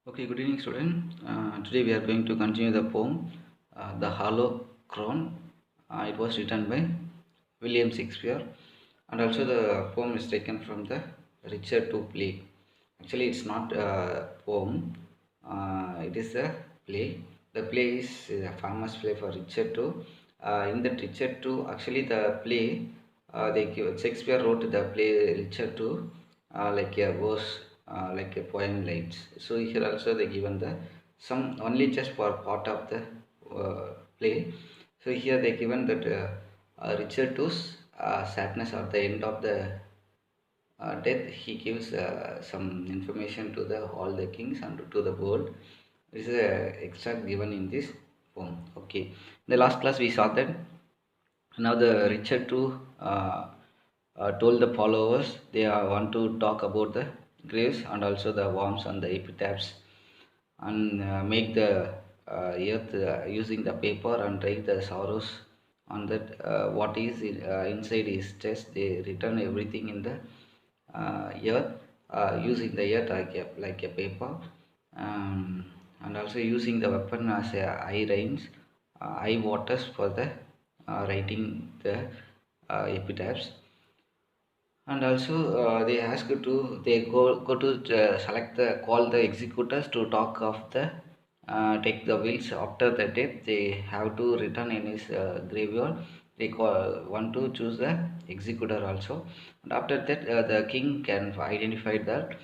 Okay, good evening, student. Today we are going to continue the poem, The Hollow Crown. It was written by William Shakespeare, and also the poem is taken from the Richard II play. Actually, it's not a poem; it is a play. The play is a famous play for Richard II. In the Richard II, actually the play, Shakespeare wrote the play Richard II like a verse, like a poem lines. So here also they given the some only just for part of the play. So here they given that Richard II's sadness at the end of the death. He gives some information to the all the kings and to the world. This is a extract given in this poem. Okay, in the last class we saw that now the Richard II told the followers they want to talk about the graves and also the worms and the epitaphs and make the earth using the paper and write the sorrows on that what is inside his chest. They written everything in the earth using the earth like a paper, and also using the weapon as a eye rains, eye waters for the writing the epitaphs. And also they ask to they go to select the call the executors to talk of the take the wills after the death. They have to return in his graveyard. They want to choose the executor also, and after that the king can identify that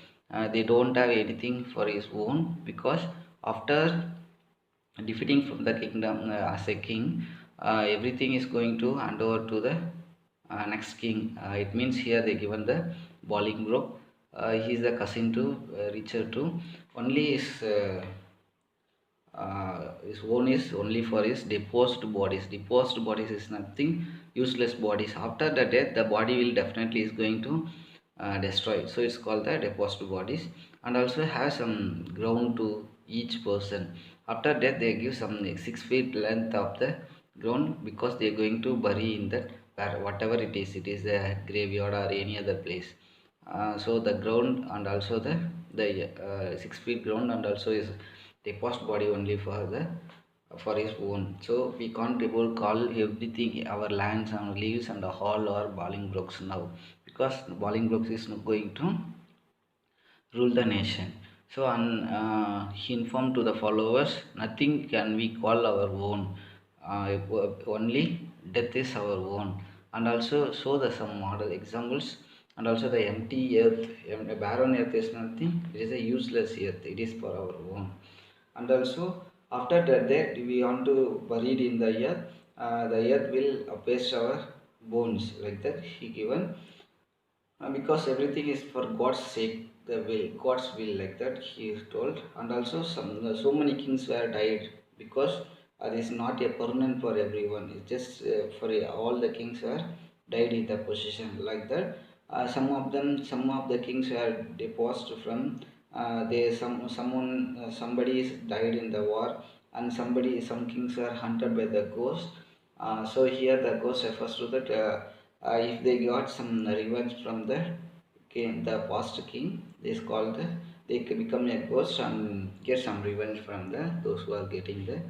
they don't have anything for his own, because after defeating from the kingdom as a king, everything is going to hand over to the next king. It means here they given the Bolingbroke. He is the cousin to Richard too. Only his own is only for his deposed bodies. Deposed bodies is nothing, useless bodies. After the death, the body will definitely is going to destroy. So it's called the deposed bodies, and also have some ground to each person. After death, they give some 6 feet length of the ground, because they are going to bury in that whatever it is. It is a graveyard or any other place. So the ground and also the 6 feet ground and also is deposit body only for the for his own. So we can't able call everything our lands and leaves and all are Bolingbroke's now, because Bolingbroke is not going to rule the nation. So he informed to the followers, nothing can we call our own, only death is our own. And also show the some model examples. And also the empty earth, barren earth is nothing, it is a useless earth, it is for our own. And also after that we want to buried in the earth, the earth will paste our bones, like that he given, because everything is for God's sake, the will, God's will, like that he is told. And also so many kings were died, because it is not a permanent for everyone. It's just for all the kings were died in the position, like that. Some of the kings were deposed from they someone somebody is died in the war, and some kings were hunted by the ghost. So here the ghost refers to that. If they got some revenge from the king, the past king, this called they can become a ghost and get some revenge from the those who are getting the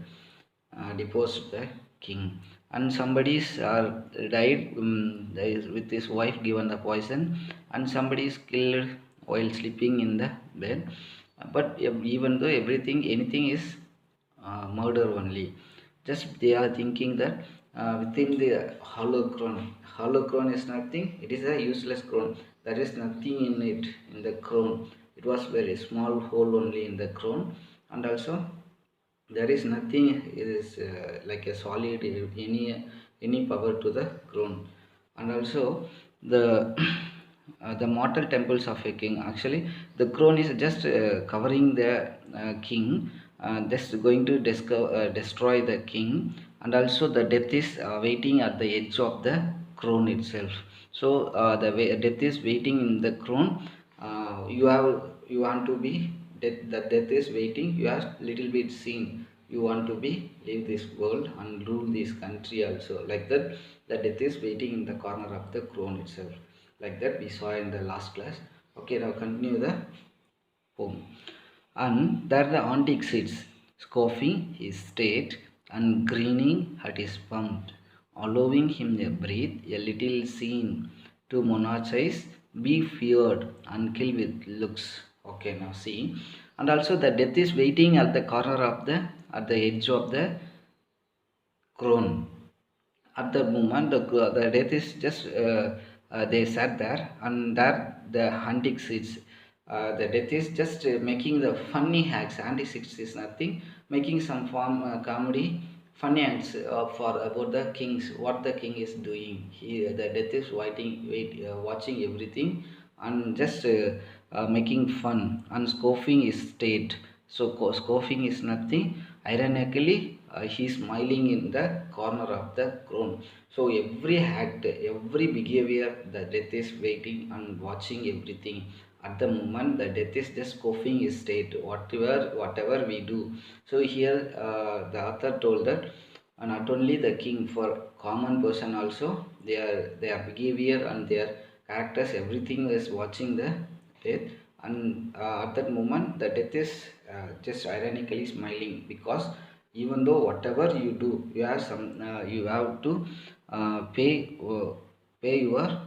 deposed the king. And somebody's died, with his wife given the poison, and somebody is killed while sleeping in the bed. But even though everything anything is murder only, just they are thinking that within the hollow crown is nothing, it is a useless crown, there is nothing in it, in the crown. It was very small hole only in the crown. And also there is nothing, it is like a solid any power to the crown. And also the the mortal temples of a king, actually the crown is just covering the king, just going to destroy the king. And also the death is waiting at the edge of the crown itself. So death is waiting in the crown. You want to be death, the death is waiting, you have little bit seen, you want to be leave this world and rule this country also, like that. The death is waiting in the corner of the crown itself, like that we saw in the last class. Okay, now continue the poem. And there the antique sits, scoffing his state and grinning at his pump, allowing him a breath, a little scene to monarchize, be feared and kill with looks. Okay, now see. And also the death is waiting at the corner of at the edge of the crown. At the moment the death is just they sat there, and there the hunting sits. The death is just making the funny hacks. Anti-six is nothing, making some form comedy funny acts for about the kings, what the king is doing. The death is watching everything and just making fun, and scoffing is state. So scoffing is nothing. Ironically, he's smiling in the corner of the crown. So every act, every behavior, the death is waiting and watching everything. At the moment, the death is just scoffing his state, whatever we do. So here, the author told that not only the king, for common person also, their behavior and their characters, everything is watching the death. And at that moment the death is just ironically smiling, because even though whatever you do, you have to pay your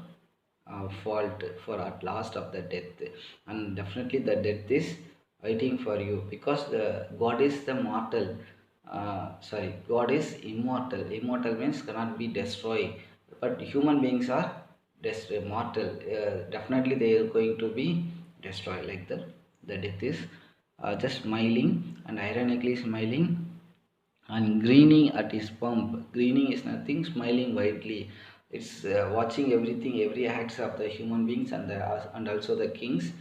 fault for at last of the death. And definitely the death is waiting for you, because the god is the mortal, god is immortal. Immortal means cannot be destroyed, but human beings are mortal. Definitely they are going to be destroyed. Like that, the death is just smiling and ironically smiling and grinning at his pump. Grinning is nothing, smiling widely. It's watching everything, every acts of the human beings and also the kings.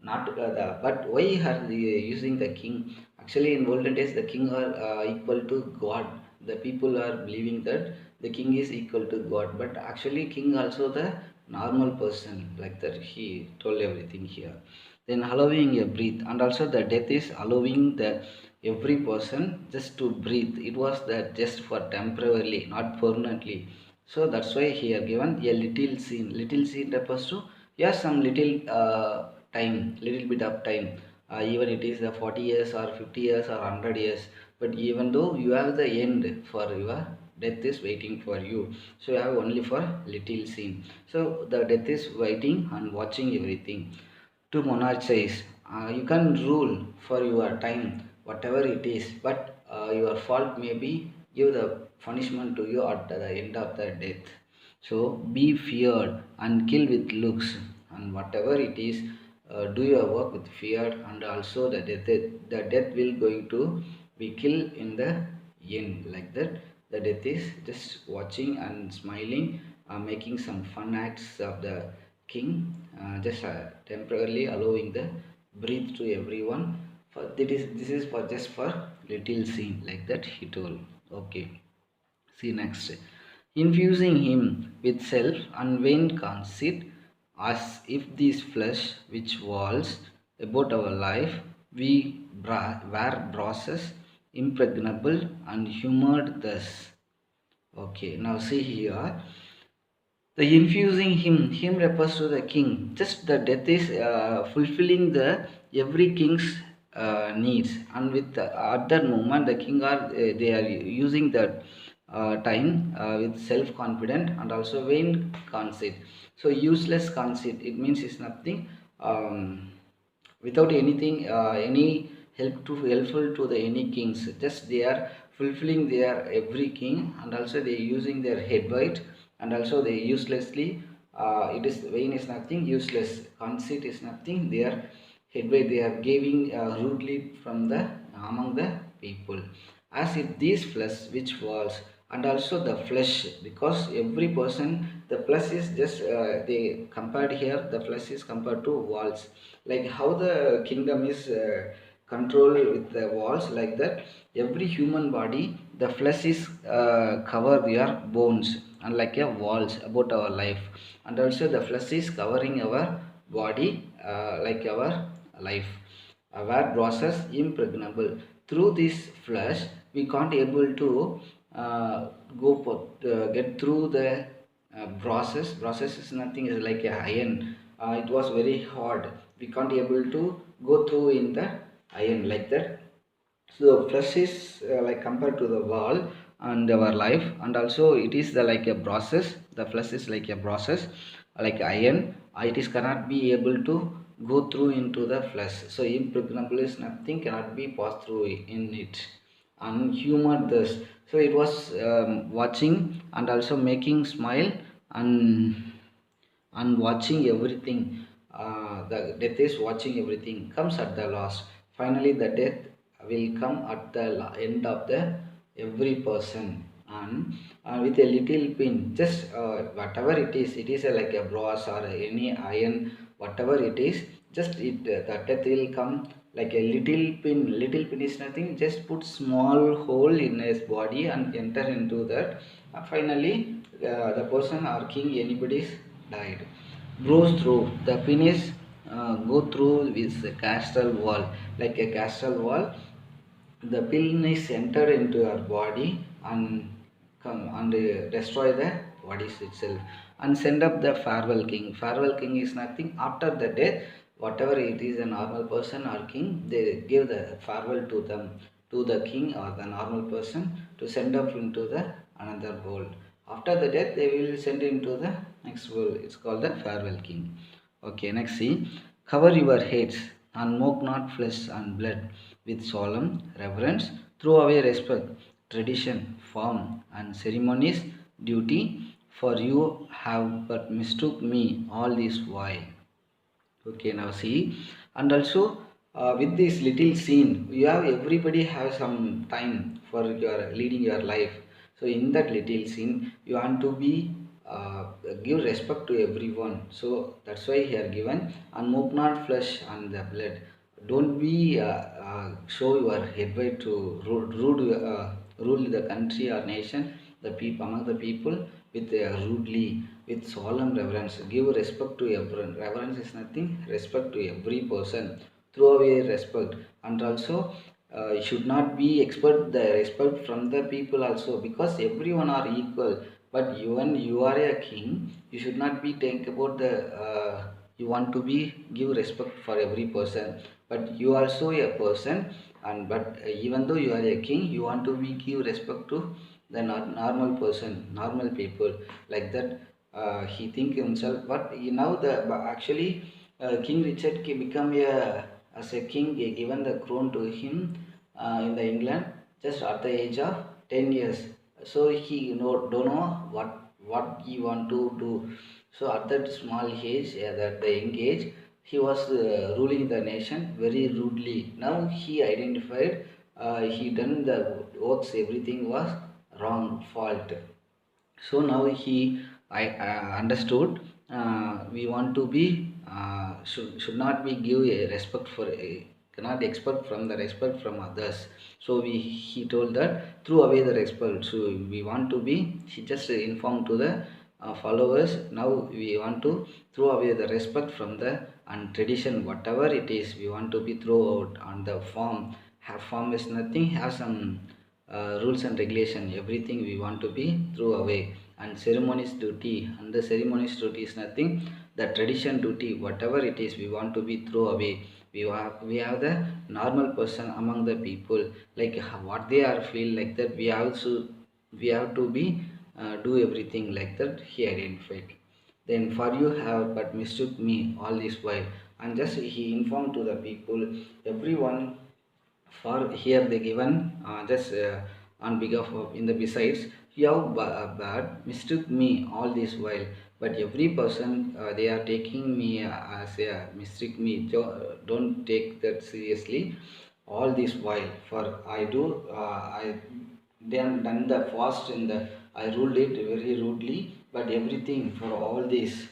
Not but why are they using the king? Actually, in olden days, the king are equal to God. The people are believing that the king is equal to God, but actually, king also the normal person. Like that, he told everything here. Then allowing a breathe, and also the death is allowing the every person just to breathe. It was that just for temporarily, not permanently. So that's why he have given a little scene. Little scene refers to, yes, some little time, little bit of time. Even it is the 40 years or 50 years or 100 years. But even though you have the end for your death is waiting for you, so you have only for little scene. So the death is waiting and watching everything to monarchize. You can rule for your time, whatever it is, but your fault may be give the punishment to you at the end of the death. So be feared and kill with looks, and whatever it is, do your work with fear, and also the death will going to be killed in the end. Like that, the death is just watching and smiling, making some fun acts of the king, just temporarily allowing the breathe to everyone. For this is for just for little scene. Like that he told. Okay. See next. Infusing him with self and vain conceit, as if this flesh which walls about our life we were brosses impregnable and humoured thus. Okay, now see here. The infusing him refers to the king. Just the death is fulfilling the every king's needs, and with at that moment the king are they are using that time with self confident and also vain conceit. So useless conceit, it means is nothing. Without anything any helpful to the any kings, just they are fulfilling their every king, and also they using their head weight, and also they uselessly it is vain is nothing, useless conceit is nothing, they are head weight they are giving rudely from the among the people, as if these flesh which was, and also the flesh, because every person the flesh is just they compared here, the flesh is compared to walls, like how the kingdom is controlled with the walls. Like that, every human body the flesh is cover their bones and like a walls about our life, and also the flesh is covering our body like our life, where process impregnable. Through this flesh we can't able to go for get through the process is nothing, is like a iron, it was very hard, we can't able to go through in the iron like that. So flesh is like compared to the wall and our life, and also it is the like a process. The flesh is like a process, like iron. It is cannot be able to go through into the flesh. So impregnable is nothing cannot be passed through in it. And humor this. So it was watching and also making smile and watching everything. The death is watching everything comes at the last. Finally the death will come at the end of the every person. And with a little pin, just whatever it is like a brass or any iron, whatever it is, just it the death will come like a little pin is nothing, just put small hole in his body and enter into that. Finally the person or king anybody's died. Goes through the penis, go through with the castle wall, like a castle wall. The penis enter into your body and come and destroy the bodies itself, and send up the farewell king. Farewell king is nothing, after the death whatever it is a normal person or king, they give the farewell to them, to the king or the normal person, to send up into the another world. After the death they will send into the next world. It's called the farewell king. Okay, next see. Cover your heads and mock not flesh and blood. With solemn reverence, throw away respect, tradition, form, and ceremonies, duty, for you have but mistook me all this while. Okay, now see. And also with this little scene, you have everybody have some time for your leading your life. So in that little scene you want to be uh, give respect to everyone. So that's why here given, and move not flesh and the blood. Don't be show your headway to rule the country or nation, the people among the people, with rudely, with solemn reverence. Give respect to everyone. Reverence is nothing, respect to every person. Throw away respect. And also should not be expect the respect from the people also, because everyone are equal. But when you are a king, you should not be think about the you want to be give respect for every person, but you also a person. And but even though you are a king, you want to be give respect to the normal person, normal people, like that. He think himself, but now the but actually King Richard become a as a king, given the crown to him in the England just at the age of 10 years. So he don't know what he want to do. So at that small age, that the young age, he was ruling the nation very rudely. Now he identified, he done the oaths, everything was wrong, fault. So now he I understood, we want to be should not be give a respect for a, cannot expect from the respect from others. So he told that throw away the respect. So we want to be, he just informed to the followers, now we want to throw away the respect from the and tradition, whatever it is we want to be throw out. On the form, have form is nothing, have some rules and regulation, everything we want to be throw away. And ceremonies duty, and the ceremonies duty is nothing, the tradition duty, whatever it is we want to be throw away. We have the normal person among the people, like what they are feel like that, we have to be do everything like that, he identified. Then for you have but mistook me all this while. And just he informed to the people, everyone, for here they given just on behalf of in the besides, you have bad mistook me all this while. But every person they are taking me as a mistake me, don't take that seriously all this while. For I do I then done the fast in the, I ruled it very rudely, but everything for all this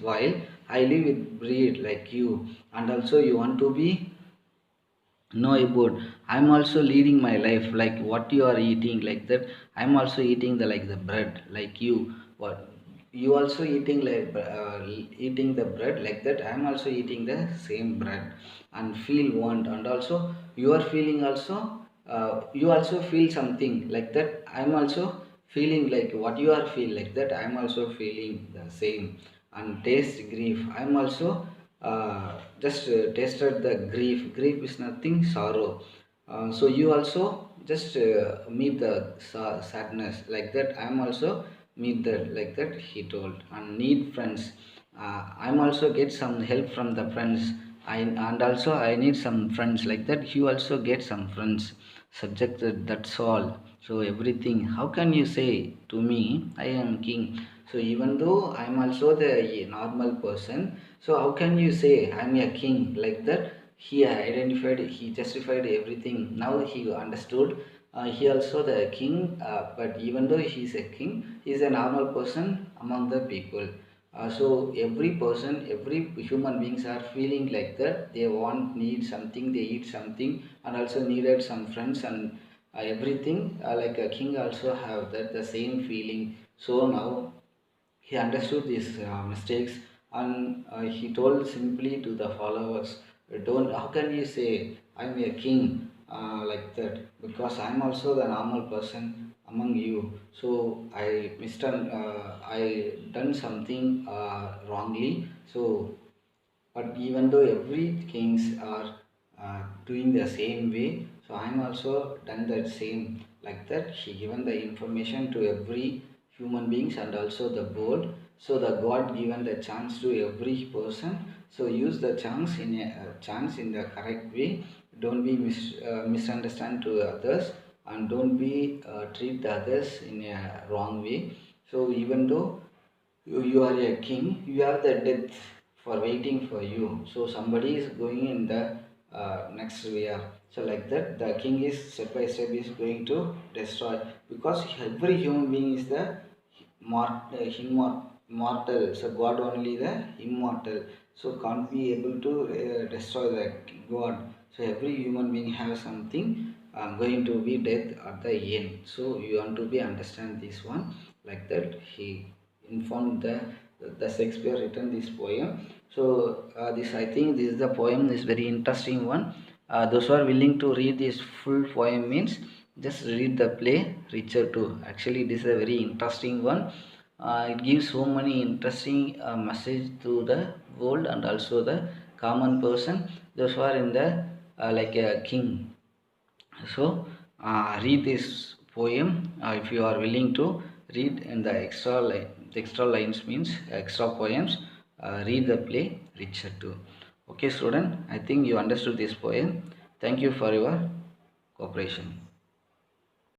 while I live with breed like you. And also you want to be know about, I'm also leading my life like what you are eating like that, I'm also eating the like the bread like you. What you also eating like eating the bread like that, I'm also eating the same bread. And feel want, and also you are feeling also, you also feel something like that, I'm also feeling like what you are feel like that, I'm also feeling the same. And taste grief, I'm also just tasted the grief. Grief is nothing, sorrow. So you also just meet the sadness like that. I'm also meet that like that. He told, and need friends. I'm also get some help from the friends. And also I need some friends like that. You also get some friends. Subjected. That's all. So everything. How can you say to me, I am king? So even though I'm also the normal person, so how can you say I'm a king like that? He identified, he justified everything. Now he understood. He also the king, but even though he's a king, he's a normal person among the people. So every person, every human beings are feeling like that. They want, need something, they eat something, and also needed some friends and everything. Like a king also have that the same feeling. So now he understood these mistakes, and he told simply to the followers, don't, how can you say I'm a king like that? Because I'm also the normal person among you. So I done something wrongly. So but even though every kings are doing the same way, so I'm also done that same like that. He given the information to every human beings and also the world. So the God given the chance to every person. So use the chance in the correct way. Don't be misunderstand to others, and don't be treat the others in a wrong way. So even though you are a king, you have the death for waiting for you. So somebody is going in the next year. So like that the king is step by step is going to destroy, because every human being is the mortal. So God only the immortal, so can't be able to destroy the God. So every human being has something going to be death at the end. So you want to be understand this one like that. He informed the Shakespeare written this poem. So this, I think this is the poem is very interesting one. Those who are willing to read this full poem means just read the play Richard too. Actually this is a very interesting one. It gives so many interesting message to the world and also the common person, those who are in the like a king. So read this poem if you are willing to read in the extra lines means extra poems. Read the play Richard too. Okay student, I think you understood this poem. Thank you for your cooperation.